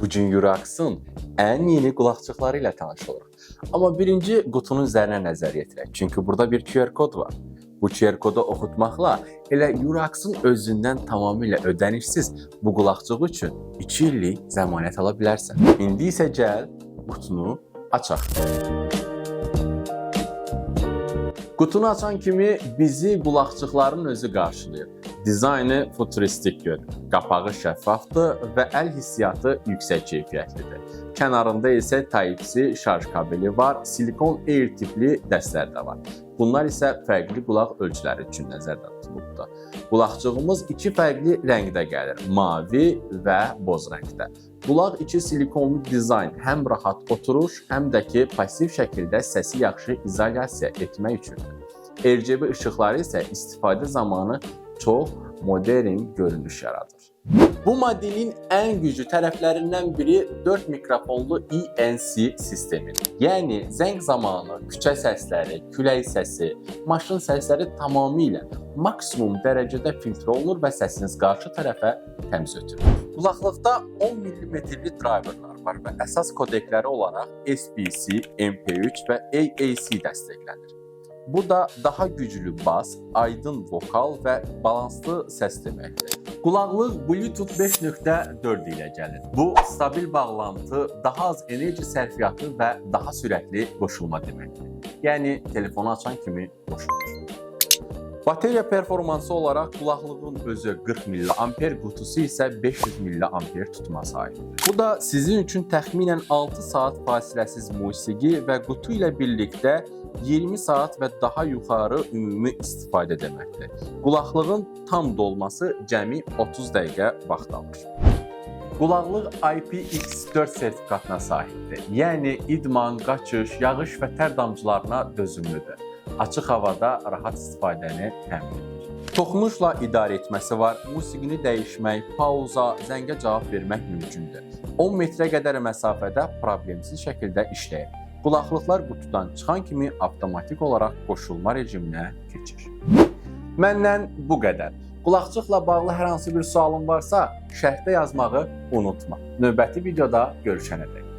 Bu gün Yurax'ın ən yeni qulaqçıqları ilə tanış oluruq. Amma birinci qutunun üzərinə nəzər yetirək. Çünki burada bir QR kod var. Bu QR kodu oxutmaqla elə Yurax'ın özündən tamamilə ödənişsiz bu qulaqçıq üçün 2 illik zəmanət ala bilərsən. İndi isə gəl qutunu açaq. Qutunu açan kimi bizi qulaqçıqların özü qarşılayır. Dizaynı futuristik görünür. Qapağı şəffafdır və əl hissiyatı yüksək keyfiyyətlidir. Kənarında isə Type-C şarj kabeli var, silikon Air tipli dəstlər də var. Bunlar isə fərqli qulaq ölçüləri üçün nəzərdə tutulubdur. Qulaqçığımız iki fərqli rəngdə gəlir, mavi və boz rəngdə. Qulaq içi silikonlu dizayn həm rahat oturuş, həm də ki pasiv şəkildə səsi yaxşı izolyasiya etmək üçündür. RGB işıqları isə istifadə zamanı çox modern görünüş yaradır. Bu modelin ən güclü tərəflərindən biri 4 mikrofonlu ENC sistemidir. Yəni zəng zamanı küçə səsləri, külək səsi, maşın səsləri tamamilə maksimum dərəcədə filtrə olunur və səsiniz qarşı tərəfə təmiz ötürülür. Qulaqlıqda 10 mm-li driverlar var və əsas kodekləri olaraq SBC, MP3 və AAC dəstəklənir. Bu da daha güclü bas, aydın vokal və balanslı səs deməkdir. Qulaqlıq Bluetooth 5.4 ilə gəlir. Bu, stabil bağlantı, daha az enerji sərfiyyatı və daha sürətli qoşulma deməkdir. Yəni, telefonu açan kimi qoşulur. Bateriya performansı olaraq qulaqlığın özü 40 mAh, qutusu isə 500 mAh tutma sahibdir. Bu da sizin üçün təxminən 6 saat fasiləsiz musiqi və qutu ilə birlikdə 20 saat və daha yuxarı ümumi istifadə deməkdir. Qulaqlığın tam dolması cəmi 30 dəqiqə vaxt alır. Qulaqlıq IPX4 sertifikatına sahibdir. Yəni idman, qaçış, yağış və tər damcılarına dözümlüdür. Açıq havada rahat istifadəni təmin edir. Toxunuşla idarə etməsi var, musiqini dəyişmək, pauza, zəngə cavab vermək mümkündür. 10 metrə qədər məsafədə problemsiz şəkildə işləyir. Qulaqlıqlar qutudan çıxan kimi avtomatik olaraq qoşulma rejiminə keçir. Məndən bu qədər. Qulaqçıqla bağlı hər hansı bir sualın varsa, şərhdə yazmağı unutma. Növbəti videoda görüşənədək.